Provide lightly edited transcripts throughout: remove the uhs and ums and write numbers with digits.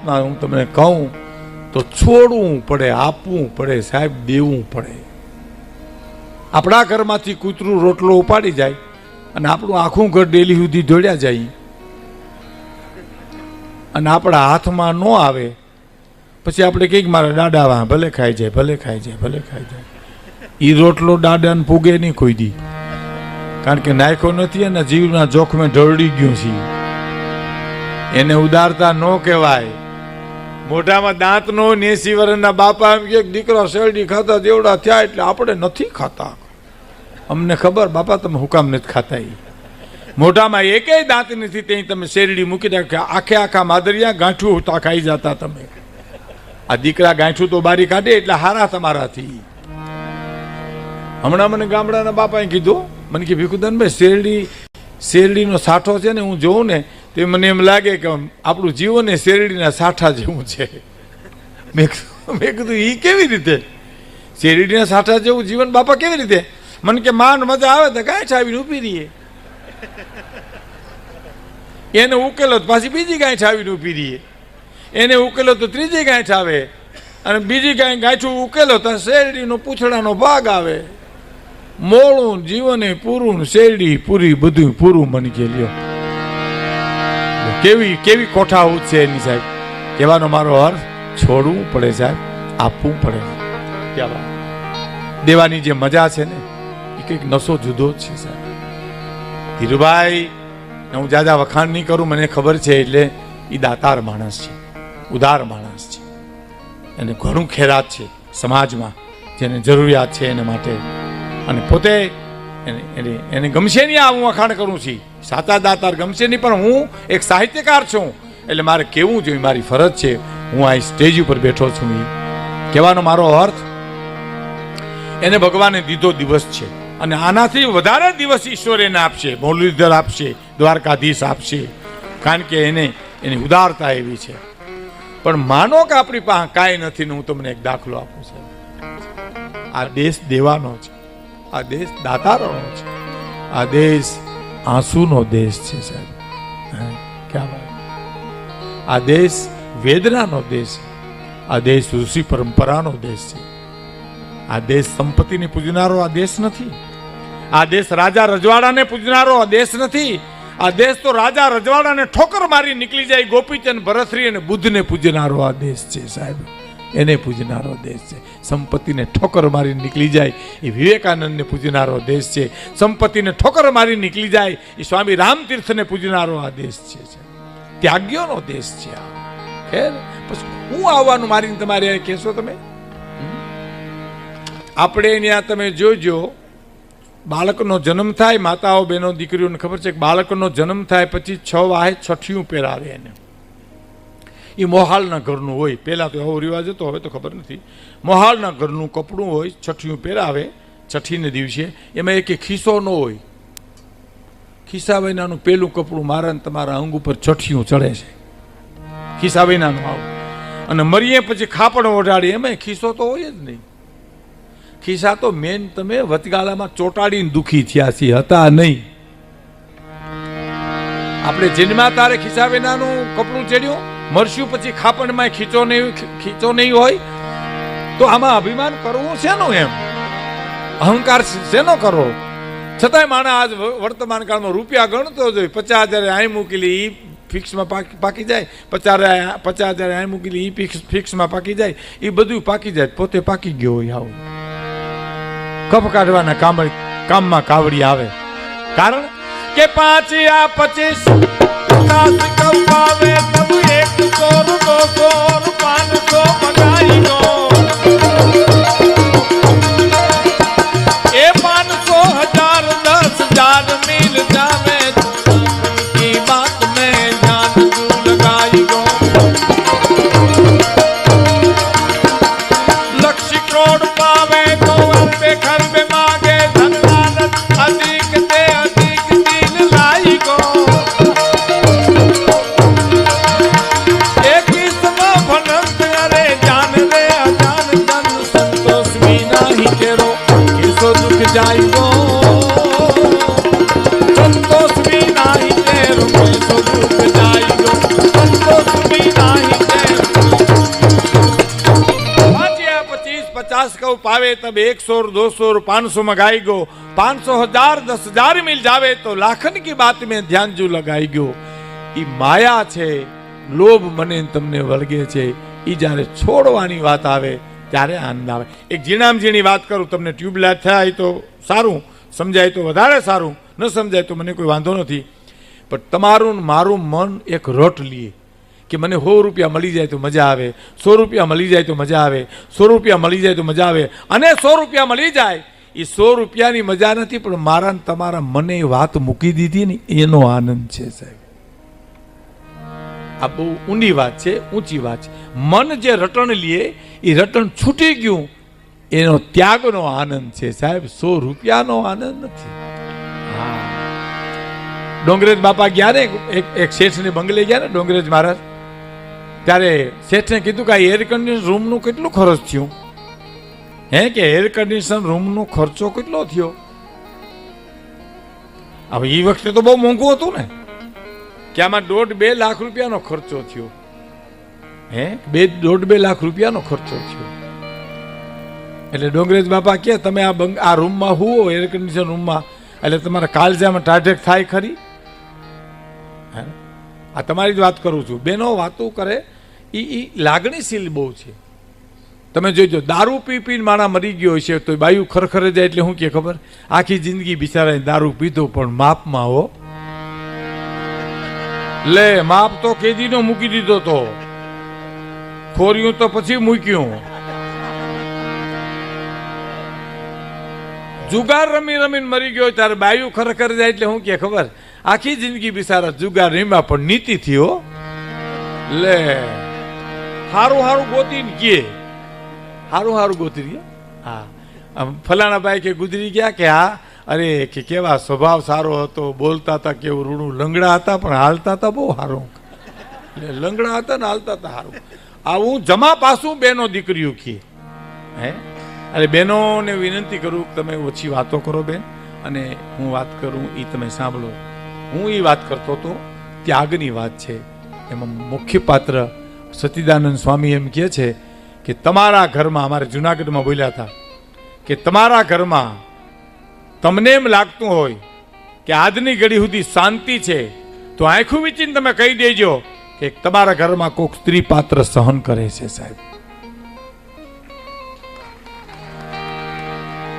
હું તમને કહું તો છોડવું પડે, આપવું પડે સાહેબ, દેવું પડે. આપણા ઘરમાંથી કૂતરું રોટલો ઉપાડી જાય અને આપણું આખું ઘર ડેલી સુધી દોડ્યા જાય અને આપણા હાથમાં ન આવે, પછી આપણે કંઈક મારા દાડા ભલે ખાઈ જાય, ભલે ખાઈ જાય, ભલે ખાઈ જાય. એ રોટલો દાદાને પૂગે નહીં કોઈ દી, કારણ કે નાખ્યો નથી અને જીવના જોખમે ઢળડી ગયું છે. એને ઉદારતા ન કહેવાય. મોઢામાં દાંત નો 80 વર્ષના બાપા એમ કે દીકરા શેરડી ખાતા જેવડા થયા એટલે આપણે નથી ખાતા. અમને ખબર બાપા તમે હુકામ નથી ખાતા. મોઢામાં એકેય દાંત નથી ત્યાં તમે શેરડી મૂકી નાખ્યા, આખે આખા માદરિયા ગાંઠું હોતા ખાઈ જતા તમે. આ દીકરા ગાંઠું તો બારી કાઢે એટલે હારા તમારાથી. હમણાં મને ગામડાના બાપાએ કીધું, મને કે ભીખુદાનભાઈ શેરડીનો સાઠો છે ને હું જોઉં ને તે મને એમ લાગે કે આપણું જીવન એ શેરડીના સાઠા જેવું છે. મેં કીધું એ કેવી રીતે શેરડીના સાઠા જેવું જીવન બાપા કેવી રીતે? મને કે માન મજા આવે તો ગાંઠ આવીને ઊભી રહીએ, એને ઉકેલો તો પાછી બીજી ગાંઠ આવીને ઊભી રહીએ, એને ઉકેલો તો ત્રીજી ગાંઠ આવે, અને બીજી ગાંઠું ઉકેલો તો શેરડીનો પૂંછડાનો ભાગ આવે. મોળું જીવન પૂરું, શેરડી પૂરી, બધું પૂરું. મને કે લ્યો કેવી કેવી કોઠાઉત છે એની સાહેબ. કહેવાનો મારો અર્થ છોડવું પડે સાહેબ, આપવું પડે. દેવાની જે મજા છે ને એ કંઈક નશો જુદો જ છે સાહેબ. ધીરુભાઈ હું જાજા વખાણ નહીં કરું, મને ખબર છે. એટલે એ દાતાર માણસ છે, ઉદાર માણસ છે, એને ઘણું ખેરાત છે સમાજમાં, જેને જરૂરિયાત છે એને માટે. અને પોતે એને ગમશે નહીં આ હું વખાણ કરું છું, સાચા દાતાર ગમશે નહીં, પણ હું એક સાહિત્યકાર છું એટલે મારે કહેવું જોઈએ, મારી ફરજ છે. હું આ સ્ટેજ ઉપર બેઠો છું. એ કહેવાનો મારો અર્થ એને ભગવાને દીધો દિવસ છે અને આનાથી વધારે દિવસ ઈશ્વર એને આપશે, મૌલવીધર આપશે, દ્વારકાધીશ આપશે, કારણ કે એની ઉદારતા એવી છે. પણ માનો કે આપણી પાસે કાંઈ નથી ને હું તમને એક દાખલો આપું છું. આ દેશ દેવાનો છે, આ દેશ દાતારોનો છે, આ દેશ આંસુનો દેશ છે સાહેબ. ક્યાં વાત! આ દેશ વેદનાનો દેશ છે, આ દેશ ઋષિ પરંપરાનો દેશ છે, આ દેશ સંપત્તિને પૂજનારો આ દેશ નથી, આ દેશ રાજા રજવાડાને પૂજનારો આ દેશ નથી. આ દેશ તો રાજા રજવાડાને ઠોકર મારી નીકળી જાય, ગોપીચંદ ભરતરી અને બુદ્ધને પૂજનારો આ દેશ છે સાહેબ. એને પૂજનારો દેશ છે. સંપત્તિને ઠોકર મારી નીકળી જાય એ વિવેકાનંદને પૂજનારો દેશ છે. સંપત્તિને ઠોકર મારી નીકળી જાય એ સ્વામી રામતીર્થને પૂજનારો આ દેશ છે. ત્યાગીઓનો દેશ છે આ. ખેર પછી હું આવવાનું મારીને તમારે કહેશો તમે? આપણે ત્યાં તમે જોજો, બાળકનો જન્મ થાય, માતાઓ બહેનો દીકરીઓને ખબર છે કે બાળકનો જન્મ થાય પછી 6 વાહે છઠ્ઠિયું પહેરાવે એને. એ મોહાલના ઘરનું હોય, પહેલાં તો એવો રિવાજ હતો, હવે તો ખબર નથી. મોહાલના ઘરનું કપડું હોય, છઠ્ઠિયું પહેરાવે છઠ્ઠીને દિવસે. એમાં એક ખિસ્સો ન હોય, ખિસ્સા વિનાનું પેલું કપડું મારા તમારા અંગ ઉપર છઠ્ઠિયું ચડે છે, ખિસ્સા વિનાનું આવું. અને મરીએ પછી ખાપણ ઓઢાડી, એમાં ખિસ્સો તો હોય જ નહીં. ખિસ્સા તો મેન તમે વચગાળામાં ચોટાડીને દુખી થયા છીએ, હતા નહીં. આપણે જન્મ્યા તારે ખિસ્સા વિનાનું કપડું ચડ્યું, મરશું પછી ખાપણમાં ખીચો નહીં હોય, તો આમાં અભિમાન કરવું શેનું? એમ અહંકાર શેનો કરવો? છતાંય માણસ આજ વર્તમાન કાળમાં રૂપિયા ગણતો જ હોય. 50,000 અહીં મૂકેલી એ ફિક્સમાં પાકી જાય, 50,000 અહીં મૂકેલી એ ફિક્સમાં પાકી જાય, એ બધું પાકી જાય, પોતે પાકી ગયો હોય. આવું કપ કાઢવાના કામમાં કાવડી આવે. કારણ કે 5 या 25 કપાવે તબ 100 200 500 મંગાઈ નો. એ 500 1000 10,000 મિલ જાવે, કી બાત મેં જાન તું લગાઈ ગો. લક્ષ કરોડ પાવે તો અરબે ખરબે માગે, ધન દौलत અધિક તે અધિક દિલ लाई ગો. दुख जाइगो संतोष भी नहीं तेरो, कैसो दुख जाइगो संतोष भी नहीं तेरो. दास कहो पावे तब 100 200 500 में गाई गो 500 1000 10,000 मिल जावे तो लाखन की बात में ध्यान जो लगाई गयो ई माया छे लोभ मने तमने वळगे छे ई जारे छोड़वानी वात आवे त्यारे आनंद आवे एक जीणाम जीणी वात करूं तमने ट्यूबलाइट थाय तो सारूं समजाय तो वधारे सारूं न समजाय तो मने कोई वांधो नथी पण तमारुं मारुं मन एक रट लिए कि मने 100 रुपया मळी जाए तो मजा आवे 100 रुपया मळी जाए तो मजा आवे 100 रुपया मळी जाए तो मजा आवे अने 100 रुपया मळी जाए ई 100 रुपयानी मजा नथी पण मारा ने तमारा मने वात मूकी दीधी ने एनो आनंद छे साहेब आ बहु ऊंडी वात छे ऊंची वात छे मन जे रटण लिए ई रटण छूटी गयुं एनो त्यागनो आनंद छे साहेब 100 रुपयानो आनंद नथी हां डोंगरेज बापा गया ने एक શેઠ ने बंगले गया ने डोंगरेज महाराज त्यारे શેઠ ने कीधुं के एयर कंडिशन रूम नो केटलो खर्च थयो हे के एयर कंडिशन रूम नो खर्चो केटलो थयो अब ई वखते तो बहु मोंघुं हतुं ने के आमां 1.5-2 लाख रुपयानो खर्चो थयो हे 1.5-2 लाख रुपयानो खर्चो थयो એટલે ડોંગરેજ બાપા કે તમે આ રૂમમાં હુઓ એર કન્ડિશન રૂમમાં એટલે તમારા કાળજામાં ટાઢેક થાય ખરી આ તમારી જ વાત કરું છું બેનો વાતો કરે એ લાગણીશીલ બહુ છે તમે જોજો દારૂ પી પીને માણા મરી ગયો છે તો બાયું ખરખરે જાય એટલે શું કે ખબર આખી જિંદગી બિચારાએ દારૂ પીધો પણ માપમાં હો લે માપ તો કેદીનો મૂકી દીધો તો ખોર્યું તો પછી મૂક્યું जुगार रमी रमीन मरी गयो त्यारे बायु खरखर जाए એટલે હું કે ખબર આખી જિંદગી બિચારા જુગાર રમ્યા પણ નીતિ થી હો લે હારું હારું ગોતીને કે હારું હારું ગોતી રહ્યા હા ફલાણા ભાઈ કે ગુજરી ગયા કે હા અરે કે કેવા સ્વભાવ સારો હતો બોલતા હતા કેવું રૂડું લંગડા હતા પણ હાલતા હતા બહુ હારું લંગડા હતા ને હાલતા હતા હારું આવું જમા પાસું બેનો દીકરીઓ કે હે अरे बहनों ने विनंती करूँ तमे ओછી वातो करो बेन अने हूँ बात करूँ ई तमे सांभळो हूँ ई बात करतो तो त्यागनी वात छे एमां मुख्य पात्र सतीदानंद स्वामी एम कहे छे कि तमारा घरमां अमारे जूनागढ़मां बोल्या था कि तमारा घरमां तमने एम लागतुं होय कि आजनी घड़ी सुधी शांति छे तो आंखों वीचीने तमे कही देजो कि तमारा घरमां कोक स्त्री पात्र सहन करे छे साहेब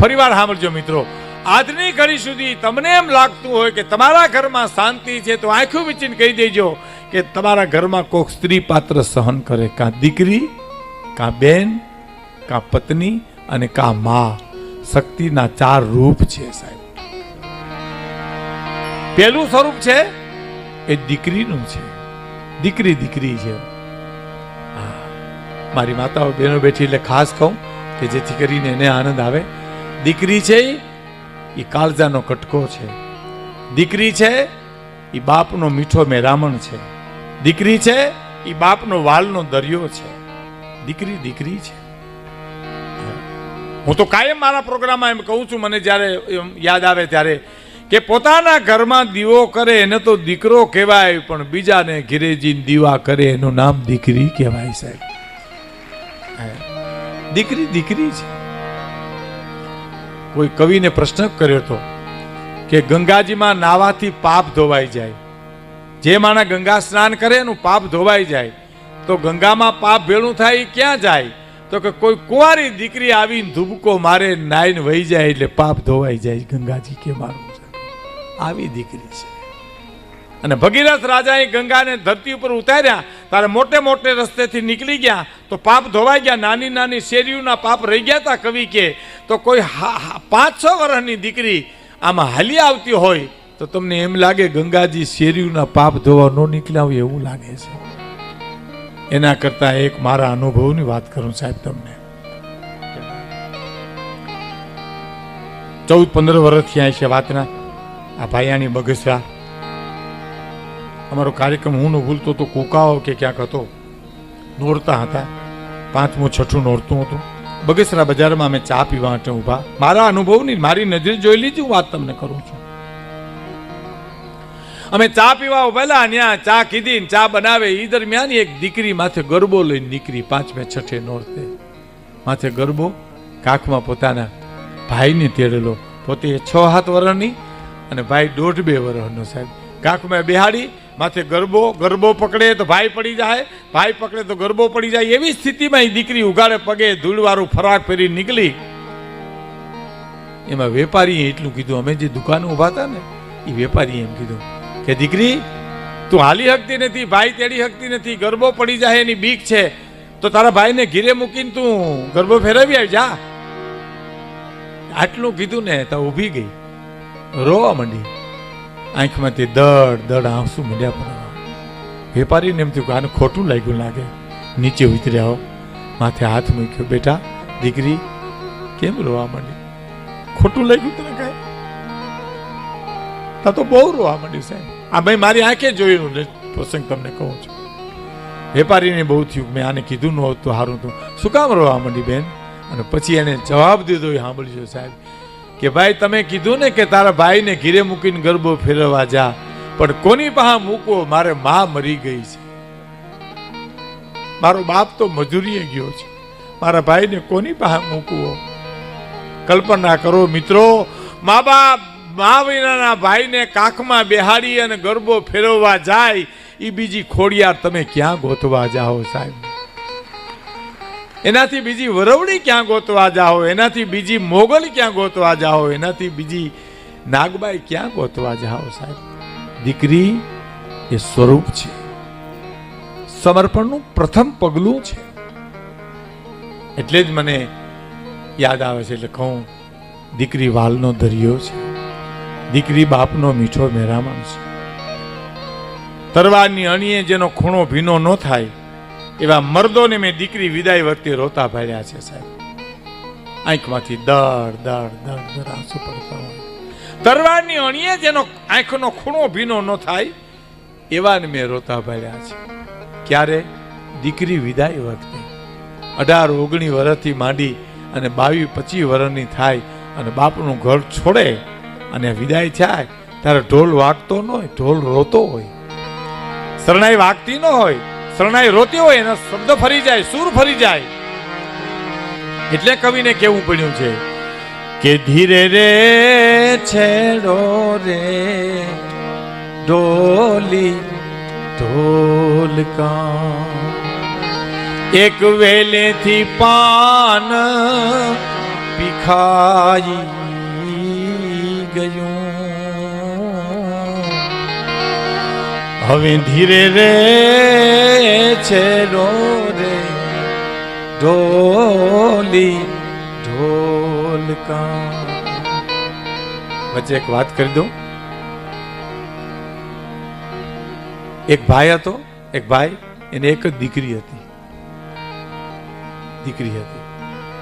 फरीवार सांभळजो मित्रों आजनी घड़ी सुधी तमने एम लागतुं होय के तमारा घरमां शांति छे तो आंखों वीचीने कही देजो के तमारा घरमां कोक स्त्री पात्र सहन करे का दीकरी का बेन का पत्नी अने का मां शक्तिना 4 रूप छे साहेब पहेलुं स्वरूप छे ए दीकरीनुं छे दीकरी दीकरी छे मारी माताओ बहनों बैठी એટલે ખાસ કહું કે જેથી કરીને એને આનંદ આવે दीकरी छे ई काळजानो कटको छे दीकरी छे ई बापनो मीठो मेरामण छे दीकरी छे ई बापनो वालनो दरियो छे दीकरी दीकरी छे हूँ तो कायम मारा प्रोग्राम में कहूँ छूं मने ज्यारे याद आवे त्यारे के पोताना घरमां दीवो करे एने तो दीकरो कहेवाय पण बीजाने घरे जीने दीवा करे एनुं नाम दीकरी कहेवाय साहेब दीकरी दीकरी छे कोई कवि ने प्रश्न कर्यो तो कि गंगाजी में नावाथी पाप धोवाई जाए जे माना गंगा स्नान करे नु पाप धोवाई जाए तो गंगा में पाप भेळुं थाय क्या जाए तो कि कोई कुंवारी दीकरी आवीने धूबको मारे नाईने वही जाए એટલે पाप धोवाई जाए गंगाजी के मारू आवी दीकरी छे અને ભગીરથ રાજાએ ગંગાને ધરતી ઉપર ઉતાર્યા તારે મોટે મોટે રસ્તેથી નીકળી ગયા તો પાપ ધોવાઈ ગયા નાની નાની શેરીઓના પાપ રહી ગયા તા કવિ કે તો કોઈ 5-6 વર્ષની દીકરી આમાં હાલી આવતી હોય તો તમને એમ લાગે ગંગાજી શેરીઓના પાપ ધોવા નો નીકળ્યા હોય એવું લાગે છે એના કરતા એક મારા અનુભવની વાત કરું સાહેબ તમને 14-15 વર્ષથી આ છે વાતના આ ભાયાની બગસરા અમારો કાર્યક્રમ હું ન ભૂલતો તો કુકાઓ કે ક્યાંક હતો નોરતા હતા 5મું 6ઠું નોરતું હતું બગસરા બજારમાં અમે ચા પીવા માટે ઊભા મારા અનુભવની મારી નજરે જોઈ લીધી હું વાત તમને કરું છું અમે ચા પીવા ઉભેલા ન્યા ચા કીધી ચા બનાવે એ દરમિયાન એક દીકરી માથે ગરબો લઈને નીકળી 5મે 6ઠે નોરતે માથે ગરબો કાખમાં પોતાના ભાઈને તેડેલો, પોતે 6-7 વર્ષની અને ભાઈ 1.5-2 વર્ષનો સાહેબ. કાખમાં બેહાડી, માથે ગરબો પકડે તો ભાઈ પડી જાય, ભાઈ પકડે તો ગરબો પડી જાય. એવી સ્થિતિમાં એ દીકરી ઉગાડે પગે ધૂળવાળું ફરાક પહેરી નીકળી. એમાં વેપારીએ એટલું કીધું, અમે જે દુકાન ઉભા હતા ને એ વેપારીએ એમ કીધું કે દીકરી તું હાલી શકતી નથી, ભાઈ તેડી શકતી નથી, ગરબો પડી જાય એની બીક છે, તો તારા ભાઈને ઘીરે મૂકીને તું ગરબો ફેરવી આવી જા. આટલું કીધું ને તો ઊભી ગઈ, રોવા માંડી. આંખમાંથી દડ આંસુ મળ્યા પડવા. વેપારીને એમ થયું કે આને ખોટું લાગ્યું લાગે. નીચે ઉતર્યા, માથે હાથ મૂક્યો. બેટા દીકરી કેમ રોવા માંડી? ખોટું લાગ્યું તને કાંઈ? તા તો બહુ રોવા માંડ્યું સાહેબ. આ ભાઈ મારી આંખે જોયું પ્રસંગ તમને કહું છું. વેપારીને બહુ થયું, મેં આને કીધું ન હોત તો સારું હતું. શું કામ રોવા માંડી બેન? અને પછી એને જવાબ દીધો, એ સાંભળજો સાહેબ, કે ભાઈ તમે કીધું ને કે તારા ભાઈને ઘીરે મૂકીને ગરબો ફેરવવા જા, પણ કોની પાસે મૂકવો? મારે માં મરી ગઈ છે, મારો બાપ તો મજૂરીએ ગયો છે, મારા ભાઈને કોની પાસે મૂકવો? કલ્પના કરો મિત્રો, મા બાપ મા વિનાના ભાઈને કાખમાં બેહાડી અને ગરબો ફેરવવા જાય, એ બીજી ખોડિયાર તમે ક્યાં ગોતવા જાઓ સાહેબ? એનાથી બીજી વરવડી ક્યાં ગોતવા જાઓ? એનાથી બીજી મોગલ ક્યાં ગોતવા જાઓ? એનાથી બીજી નાગબાઈ ક્યાં ગોતવા જાઓ સાહેબ? દીકરી એ સ્વરૂપ છે, સમર્પણનું પ્રથમ પગલું છે. એટલે જ મને યાદ આવે છે, એટલે કહું, દીકરી વાલનો દરિયો છે, દીકરી બાપનો મીઠો મહેરામણ છે. તરવારની અણીએ જેનો ખૂણો ભીનો ન થાય એવા મર્દોને મેં દીકરી વિદાય વખતે રોતા ભાળ્યા છે સાહેબ. આંખમાંથી દડ આંસુ પડતા હોય. તરવારની અણીએ જેનો આંખનો ખૂણો ભીનો ન થાય એવાને મેં રોતા ભાળ્યા છે. ક્યારે? દીકરી વિદાય વખતે. 18-19 વર્ષથી માંડી અને 22-25 વર્ષની થાય અને બાપનું ઘર છોડે અને વિદાય થાય ત્યારે ઢોલ વાગતો ન હોય, ઢોલ રોતો હોય. શરણાઈ વાગતી ન હોય, શરણાઈ રોતી હોય, એના શબ્દ ફરી જાય, સૂર ફરી જાય. એટલે કવિને કેવું પડ્યું છે કે ધીરે રે છેડો રે ડોલી ઢોલકા, એક વેલેથી પાન પીખાઈ ગયું, હવે ધીરે રે છેડો રે ઢોલી ઢોલકા. વચ્ચે એક વાત કરી દઉં. એક ભાઈ હતો, એક ભાઈ, એને એક જ દીકરી હતી.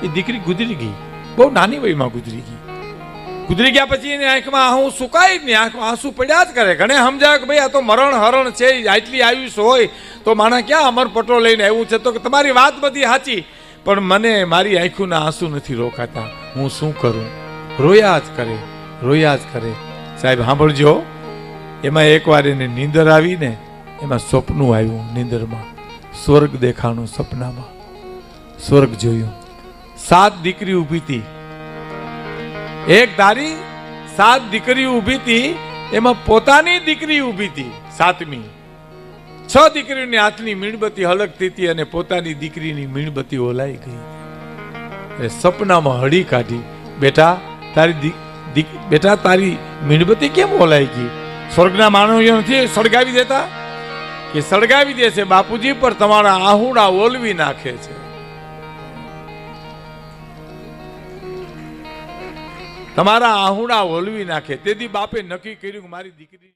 એ દીકરી ગુજરી ગઈ, બહુ નાની વયમાં ગુજરી ગઈ. ગુજરી ગયા પછી એની આંખમાં આંસુ સુકાય જ નહીં, આંખમાં આંસુ પડ્યા જ કરે. ઘણે સમજાય કે ભાઈ આ તો મરણ હરણ છે, આટલી આયુષ હોય તો માણસ ક્યાં અમરપટો લઈને આવ્યું છે? તો તમારી વાત બધી સાચી, પણ મને મારી આંખોના આંસુ નથી રોકાતા, હું શું કરું? રોયા જ કરે સાહેબ. સાંભળજો, એમાં એકવાર એને નીંદર આવી ને, એમાં સ્વપ્નું આવ્યું. નીંદરમાં સ્વર્ગ દેખાણું, સપનામાં સ્વર્ગ જોયું. 7 દીકરી ઊભી હતી, એક ધારી 7 દીકરી ઊભી હતી, એમાં પોતાની દીકરી ઊભી હતી 7મી. 6 દીકરીઓની હાથની મીણબત્તી હલકતી હતી અને પોતાની દીકરીની મીણબત્તી ઓલાઈ ગઈ. સપનામાં હળી કાઢી, બેટા તારી મીણબત્તી કેમ ઓલાઈ ગઈ? સ્વર્ગના માનવીઓ નથી સળગાવી દેતા? કે સળગાવી દે છે બાપુજી, પર તમારા આહુડા ઓલવી નાખે છે. તમારા આહુડા ઓલવી નાખે. તેથી બાપે નક્કી કર્યું કે મારી દીકરી